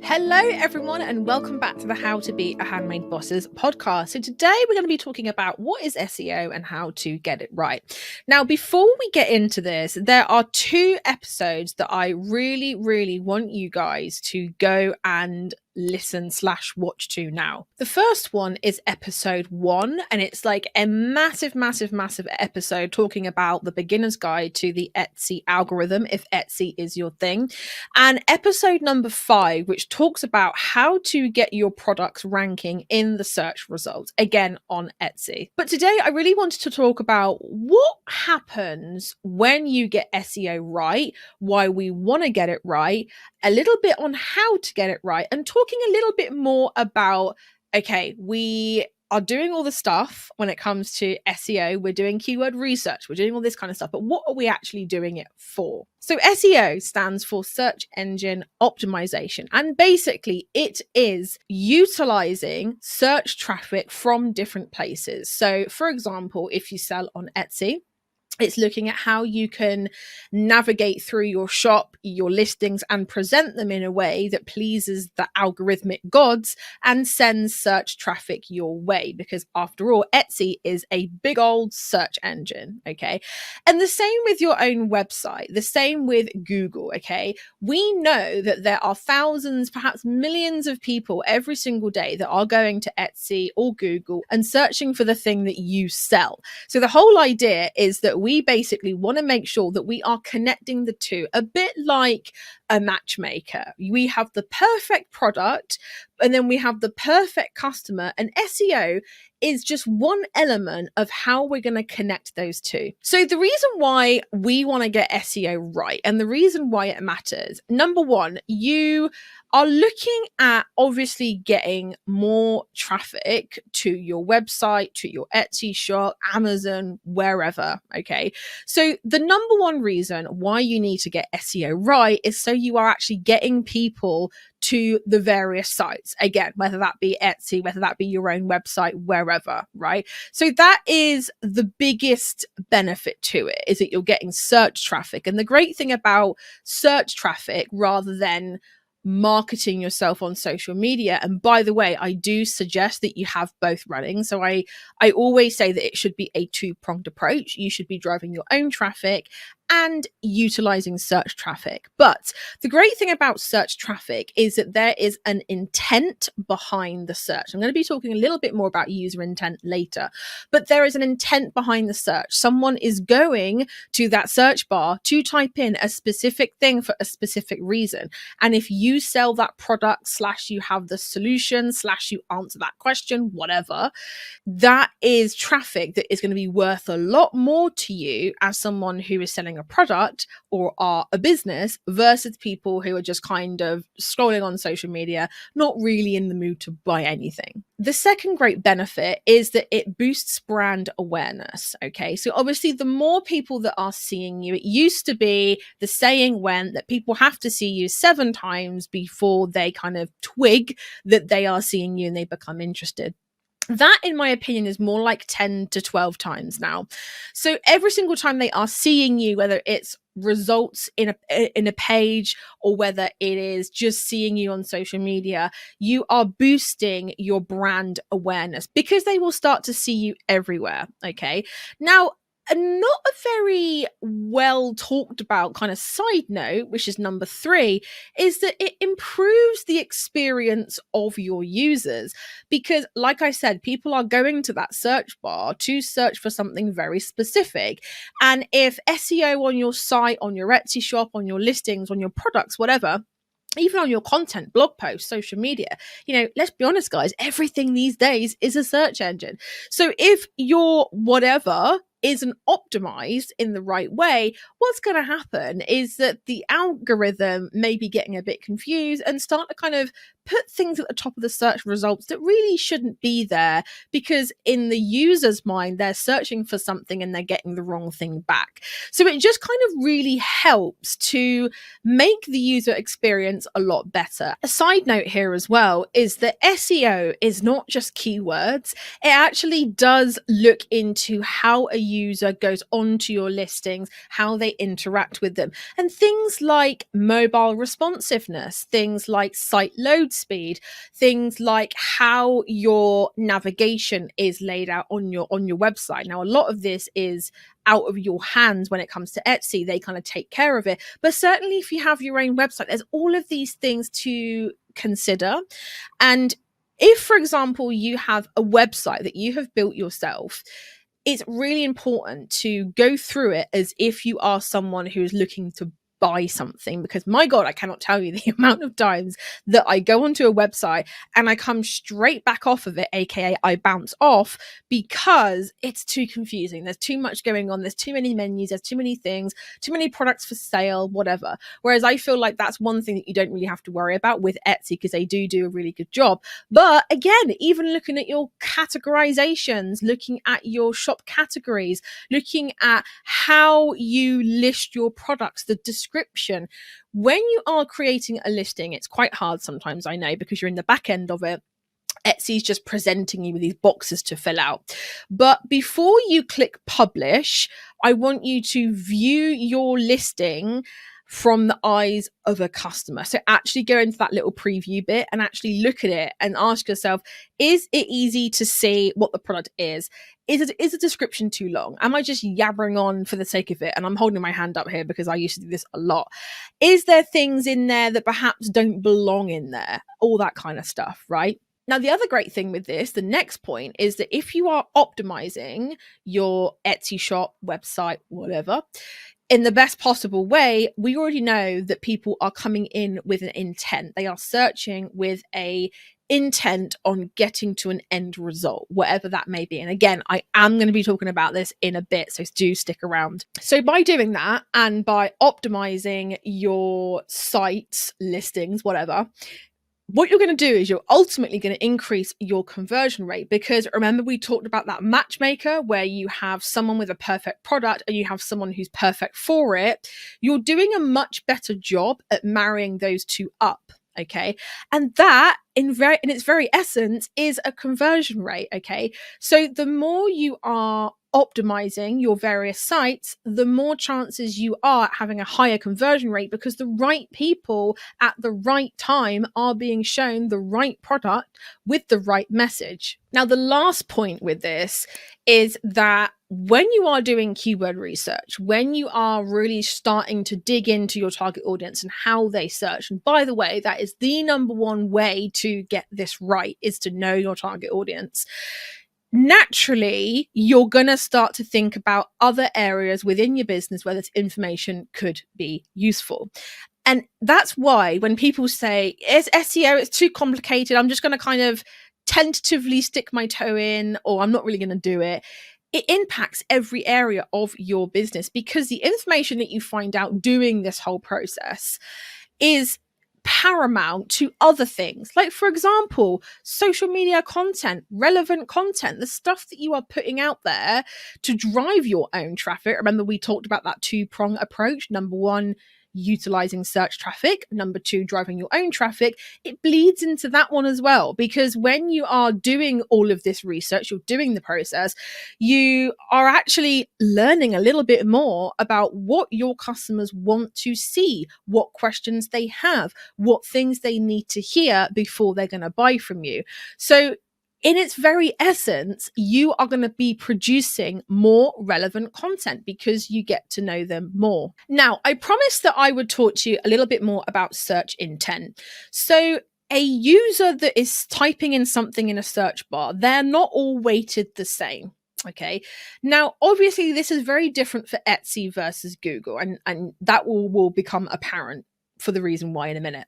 Hello, everyone, and welcome back to the How to Be a Handmade Bosses podcast. So, today we're going to be talking about what is SEO and how to get it right. Now, before we get into this, there are two episodes that I really want you guys to go and listen/watch to now. The first one is episode 1, and it's like a massive episode talking about the beginner's guide to the Etsy algorithm, if Etsy is your thing. And episode number 5, which talks about how to get your products ranking in the search results, again on Etsy. But today I really wanted to talk about what happens when you get SEO right, why we want to get it right, a little bit on how to get it right, and talking a little bit more about, okay, we are doing all the stuff when it comes to SEO. We're doing keyword research, we're doing all this kind of stuff, but what are we actually doing it for? So SEO stands for search engine optimization, and basically it is utilizing search traffic from different places. So for example, if you sell on Etsy, it's looking at how you can navigate through your shop, your listings, and present them in a way that pleases the algorithmic gods and sends search traffic your way. Because after all, Etsy is a big old search engine, okay? And the same with your own website, the same with Google, okay? We know that there are thousands, perhaps millions of people every single day that are going to Etsy or Google and searching for the thing that you sell. So the whole idea is that we basically want to make sure that we are connecting the two, a bit like a matchmaker. We have the perfect product and then we have the perfect customer, and SEO is just one element of how we're going to connect those two. So the reason why we want to get SEO right and the reason why it matters, number one, you are looking at obviously getting more traffic to your website, to your Etsy shop, Amazon, wherever, okay? So the number one reason why you need to get SEO right is so you are actually getting people to the various sites, again, whether that be Etsy, whether that be your own website, wherever, right? So that is the biggest benefit to it, is that you're getting search traffic. And the great thing about search traffic, rather than marketing yourself on social media, and by the way, I do suggest that you have both running. So I always say that it should be a two-pronged approach. You should be driving your own traffic and utilizing search traffic. But the great thing about search traffic is that there is an intent behind the search. I'm going to be talking a little bit more about user intent later, but there is an intent behind the search. Someone is going to that search bar to type in a specific thing for a specific reason. And if you sell that product / you have the solution / you answer that question, whatever, that is traffic that is going to be worth a lot more to you as someone who is selling a product or are a business versus people who are just kind of scrolling on social media, not really in the mood to buy anything. The second great benefit is that it boosts brand awareness. Okay, so obviously the more people that are seeing you, it used to be, the saying went that people have to see you 7 times before they kind of twig that they are seeing you and they become interested. That, in my opinion, is more like 10 to 12 times now. So every single time they are seeing you, whether it's results in a page or whether it is just seeing you on social media, you are boosting your brand awareness because they will start to see you everywhere. Okay. Now, not a very well talked about kind of side note, which is number 3, is that it improves the experience of your users. Because like I said, people are going to that search bar to search for something very specific. And if SEO on your site, on your Etsy shop, on your listings, on your products, whatever, even on your content, blog posts, social media, let's be honest, guys, everything these days is a search engine. So if your whatever isn't optimized in the right way, what's going to happen is that the algorithm may be getting a bit confused and start to kind of put things at the top of the search results that really shouldn't be there, because in the user's mind, they're searching for something and they're getting the wrong thing back. So it just kind of really helps to make the user experience a lot better. A side note here as well is that SEO is not just keywords. It actually does look into how a user goes onto your listings, how they interact with them, and things like mobile responsiveness, things like site load speed, things like how your navigation is laid out on your website. Now, a lot of this is out of your hands when it comes to Etsy. They kind of take care of it. But certainly if you have your own website, there's all of these things to consider. And if, for example, you have a website that you have built yourself, it's really important to go through it as if you are someone who is looking to buy something, because my God, I cannot tell you the amount of times that I go onto a website and I come straight back off of it, aka I bounce off, because it's too confusing. There's too much going on. There's too many menus. There's too many things, too many products for sale, whatever. Whereas I feel like that's one thing that you don't really have to worry about with Etsy, because they do a really good job. But again, even looking at your categorizations, looking at your shop categories, looking at how you list your products, the description. When you are creating a listing, it's quite hard sometimes, I know, because you're in the back end of it. Etsy's just presenting you with these boxes to fill out. But before you click publish, I want you to view your listing from the eyes of a customer. So actually go into that little preview bit and actually look at it and ask yourself, is it easy to see what the product is? Is the description too long? Am I just yabbering on for the sake of it? And I'm holding my hand up here because I used to do this a lot. Is there things in there that perhaps don't belong in there? All that kind of stuff, right? Now, the other great thing with this, the next point, is that if you are optimizing your Etsy shop, website, whatever, in the best possible way, we already know that people are coming in with an intent. They are searching with a intent on getting to an end result, whatever that may be. And again, I am going to be talking about this in a bit, so do stick around. So by doing that and by optimizing your sites, listings, whatever, what you're going to do is you're ultimately going to increase your conversion rate, because remember we talked about that matchmaker where you have someone with a perfect product and you have someone who's perfect for it. You're doing a much better job at marrying those two up. Okay. And that in its very essence is a conversion rate. Okay. So the more you are optimizing your various sites, the more chances you are at having a higher conversion rate, because the right people at the right time are being shown the right product with the right message. Now, the last point with this is that when you are doing keyword research, when you are really starting to dig into your target audience and how they search, and by the way, that is the number one way to get this right, is to know your target audience. Naturally, you're going to start to think about other areas within your business where this information could be useful. And that's why when people say, it's SEO, it's too complicated, I'm just going to kind of tentatively stick my toe in, or I'm not really going to do it. It impacts every area of your business, because the information that you find out doing this whole process is paramount to other things, like, for example, social media content, relevant content, the stuff that you are putting out there to drive your own traffic. Remember, we talked about that two-prong approach. Number one, utilizing search traffic. Number two, driving your own traffic. It bleeds into that one as well, because when you are doing all of this research, you're doing the process, you are actually learning a little bit more about what your customers want to see, what questions they have, what things they need to hear before they're going to buy from you. So in its very essence, you are going to be producing more relevant content because you get to know them more. Now, I promised that I would talk to you a little bit more about search intent. So a user that is typing in something in a search bar, they're not all weighted the same. Okay. Now, obviously, this is very different for Etsy versus Google, and that will become apparent for the reason why in a minute.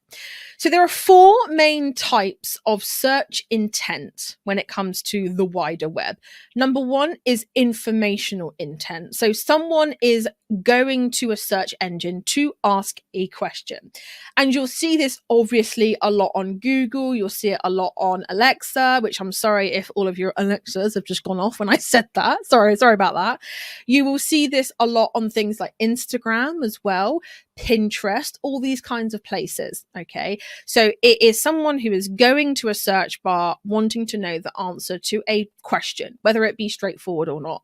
So there are four main types of search intent when it comes to the wider web. Number one is informational intent. So someone is going to a search engine to ask a question. And you'll see this obviously a lot on Google. You'll see it a lot on Alexa, which I'm sorry if all of your Alexas have just gone off when I said that. Sorry about that. You will see this a lot on things like Instagram as well. Pinterest, all these kinds of places. Okay. So it is someone who is going to a search bar wanting to know the answer to a question, whether it be straightforward or not.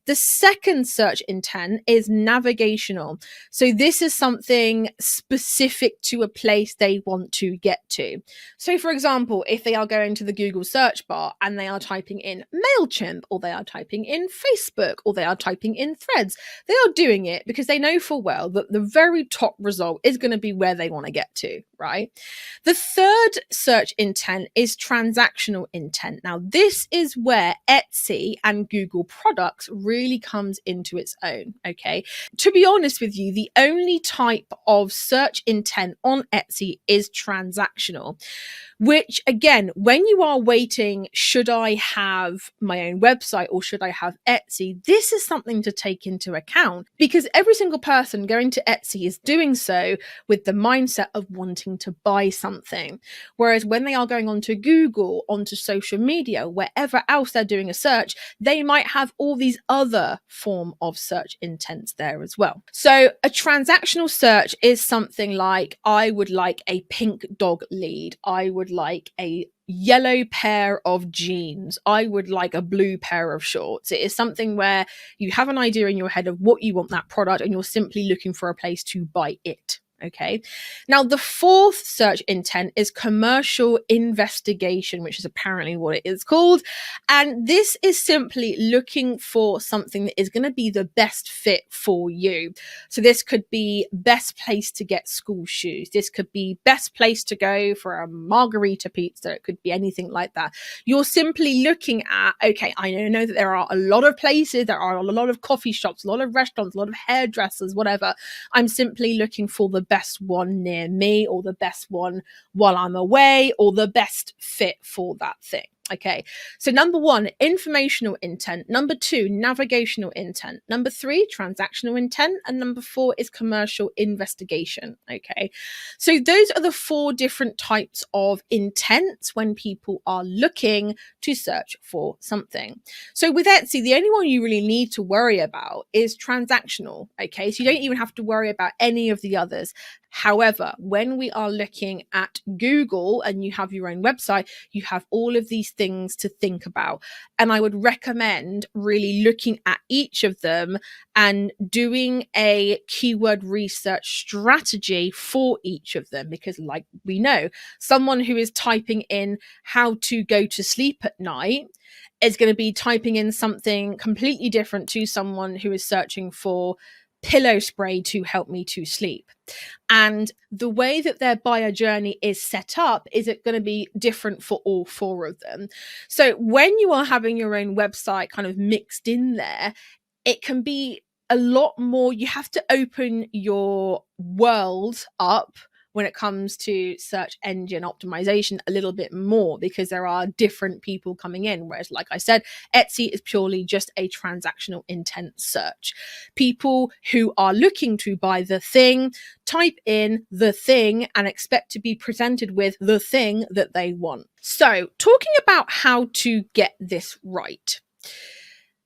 The second search intent is navigational. So this is something specific to a place they want to get to. So for example, if they are going to the Google search bar and they are typing in MailChimp, or they are typing in Facebook, or they are typing in Threads, they are doing it because they know full well that the very top result is going to be where they want to get to, right? The third search intent is transactional intent. Now, this is where Etsy and Google products really comes into its own, okay? To be honest with you, the only type of search intent on Etsy is transactional, which again, when you are waiting, should I have my own website or should I have Etsy? This is something to take into account, because every single person going to Etsy is doing so with the mindset of wanting to buy something. Whereas when they are going onto Google, onto social media, wherever else they're doing a search, they might have all these other form of search intents there as well. So a transactional search is something like, I would like a pink dog lead. I would like a yellow pair of jeans. I would like a blue pair of shorts. It is something where you have an idea in your head of what you want that product and you're simply looking for a place to buy it. Okay. Now, the fourth search intent is commercial investigation, which is apparently what it is called. And this is simply looking for something that is going to be the best fit for you. So this could be best place to get school shoes. This could be best place to go for a margarita pizza. It could be anything like that. You're simply looking at, okay, I know that there are a lot of places, there are a lot of coffee shops, a lot of restaurants, a lot of hairdressers, whatever. I'm simply looking for the best one near me, or the best one while I'm away, or the best fit for that thing. Okay, so number one, informational intent. Number two, navigational intent. Number three, transactional intent. And number four is commercial investigation. Okay, so those are the four different types of intents when people are looking to search for something. So with Etsy, the only one you really need to worry about is transactional. Okay, so you don't even have to worry about any of the others. However, when we are looking at Google and you have your own website, you have all of these things to think about. And I would recommend really looking at each of them and doing a keyword research strategy for each of them. Because like we know, someone who is typing in how to go to sleep at night is going to be typing in something completely different to someone who is searching for pillow spray to help me to sleep. And the way that their buyer journey is set up is it going to be different for all four of them. So when you are having your own website kind of mixed in there, it can be a lot more. You have to open your world up when it comes to search engine optimization a little bit more, because there are different people coming in. Whereas, like I said, Etsy is purely just a transactional intent search. People who are looking to buy the thing type in the thing and expect to be presented with the thing that they want. So talking about how to get this right.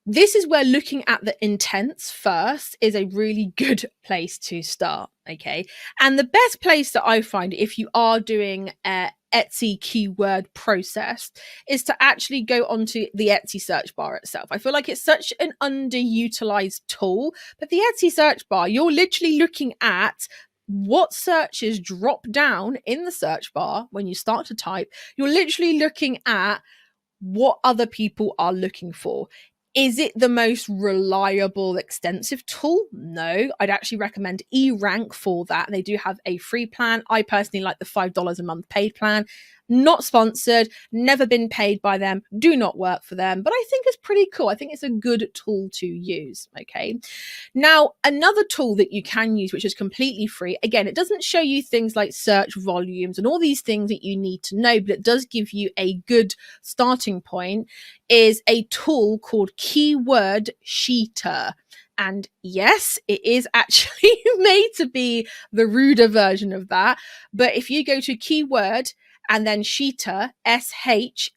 This is where looking at the intents first is a really good place to start, okay? And the best place that I find if you are doing a Etsy keyword process is to actually go onto the Etsy search bar itself. I feel like it's such an underutilized tool, but the Etsy search bar, you're literally looking at what searches drop down in the search bar when you start to type. You're literally looking at what other people are looking for. Is it the most reliable, extensive tool? No, I'd actually recommend eRank for that. They do have a free plan. I personally like the $5 a month paid plan. Not sponsored, never been paid by them, do not work for them, but I think it's pretty cool. I think it's a good tool to use, okay? Now, another tool that you can use, which is completely free, again, it doesn't show you things like search volumes and all these things that you need to know, but it does give you a good starting point, is a tool called Keyword Sheeter. And yes, it is actually made to be the ruder version of that. But if you go to keyword and then Sheeter, SHEETER.com,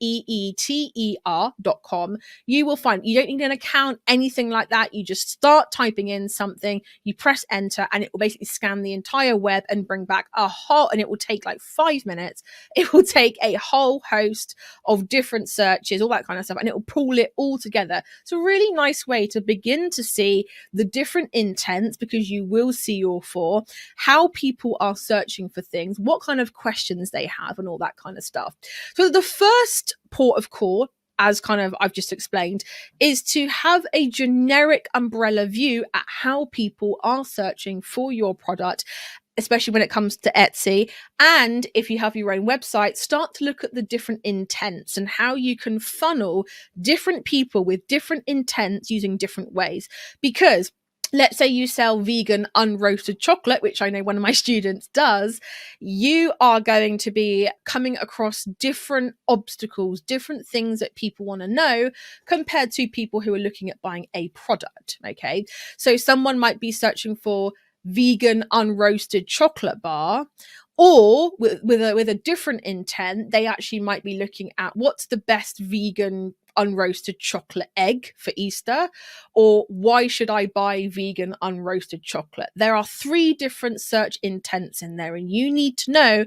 you will find, you don't need an account, anything like that. You just start typing in something, you press enter, and it will basically scan the entire web and bring back a whole, and it will take like 5 minutes. It will take a whole host of different searches, all that kind of stuff, and it will pull it all together. It's a really nice way to begin to see the different intents, because you will see all four, how people are searching for things, what kind of questions they have, and all that kind of stuff. So the first port of call, as kind of I've just explained, is to have a generic umbrella view at how people are searching for your product, especially when it comes to Etsy. And if you have your own website, start to look at the different intents and how you can funnel different people with different intents using different ways. Because let's say you sell vegan unroasted chocolate, which I know one of my students does, you are going to be coming across different obstacles, different things that people want to know compared to people who are looking at buying a product. Okay. So someone might be searching for vegan unroasted chocolate bar, or with a different intent, they actually might be looking at what's the best vegan unroasted chocolate egg for Easter, or why should I buy vegan unroasted chocolate? There are 3 different search intents in there, and you need to know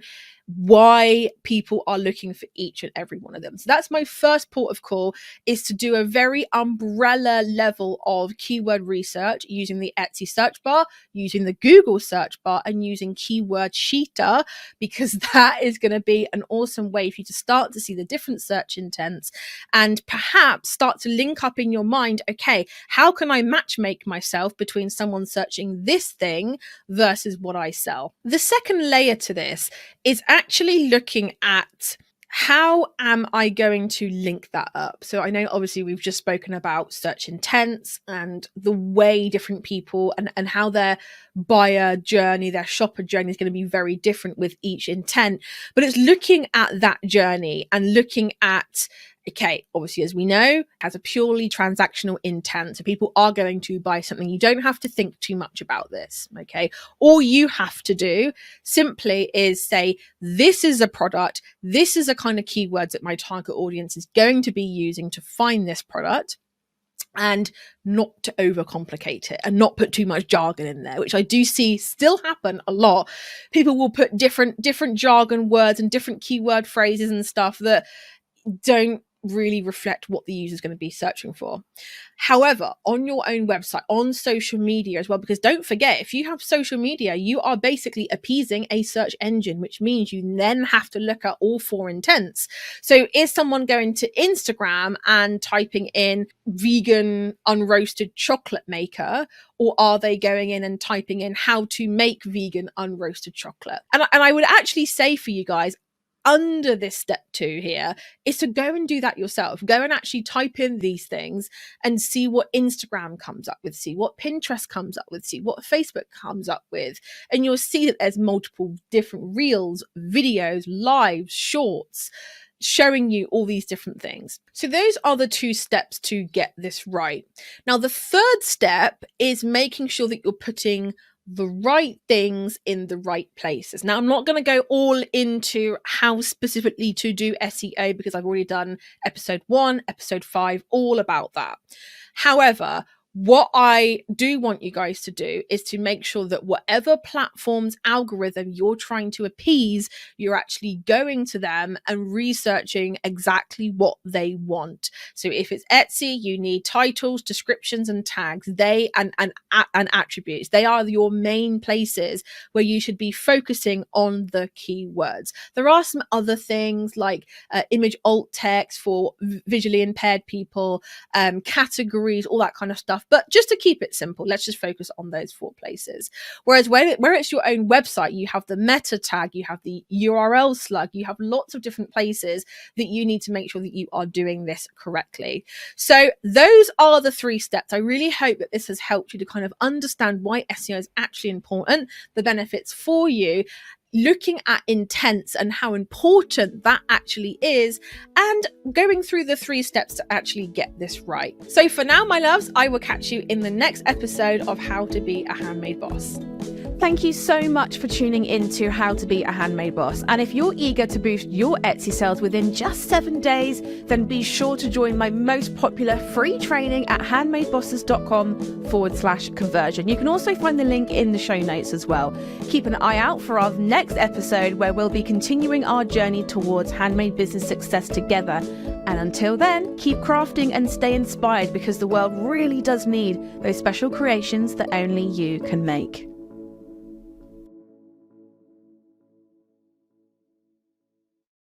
why people are looking for each and every one of them. So that's my first port of call, is to do a very umbrella level of keyword research using the Etsy search bar, using the Google search bar, and using keyword sheeter, because that is going to be an awesome way for you to start to see the different search intents and perhaps start to link up in your mind, okay, how can I matchmake myself between someone searching this thing versus what I sell? The second layer to this is actually looking at how am I going to link that up? So I know obviously we've just spoken about search intents and the way different people and how their buyer journey, their shopper journey is going to be very different with each intent, but it's looking at that journey and looking at, okay, obviously, as we know, has a purely transactional intent. So people are going to buy something. You don't have to think too much about this, okay? All you have to do simply is say, this is a product. This is a kind of keywords that my target audience is going to be using to find this product, and not to overcomplicate it and not put too much jargon in there, which I do see still happen a lot. People will put different jargon words and different keyword phrases and stuff that don't really reflect what the user is going to be searching for. However, on your own website, on social media as well, because don't forget, if you have social media, you are basically appeasing a search engine, which means you then have to look at all 4 intents. So is someone going to Instagram and typing in vegan unroasted chocolate maker, or are they going in and typing in how to make vegan unroasted chocolate? And I would actually say for you guys, under this step 2 here, is to go and do that yourself. Go and actually type in these things and see what Instagram comes up with, see what Pinterest comes up with, see what Facebook comes up with. And you'll see that there's multiple different reels, videos, lives, shorts, showing you all these different things. So those are the 2 steps to get this right. Now, the third step is making sure that you're putting the right things in the right places. Now, I'm not going to go all into how specifically to do SEO, because I've already done episode 1, episode 5, all about that. However, what I do want you guys to do is to make sure that whatever platform's algorithm you're trying to appease, you're actually going to them and researching exactly what they want. So if it's Etsy, you need titles, descriptions, and tags. They and attributes. They are your main places where you should be focusing on the keywords. There are some other things like image alt text for visually impaired people, categories, all that kind of stuff. But just to keep it simple, let's just focus on those 4 places. Whereas where it's your own website, you have the meta tag, you have the URL slug, you have lots of different places that you need to make sure that you are doing this correctly. So those are the 3 steps. I really hope that this has helped you to kind of understand why SEO is actually important, the benefits for you, looking at intents and how important that actually is, and going through the 3 steps to actually get this right. So for now, my loves, I will catch you in the next episode of How to Be a Handmade Boss. Thank you so much for tuning in to How to Be a Handmade Boss. And if you're eager to boost your Etsy sales within just 7 days, then be sure to join my most popular free training at handmadebosses.com/conversion. You can also find the link in the show notes as well. Keep an eye out for our next episode where we'll be continuing our journey towards handmade business success together. And until then, keep crafting and stay inspired, because the world really does need those special creations that only you can make.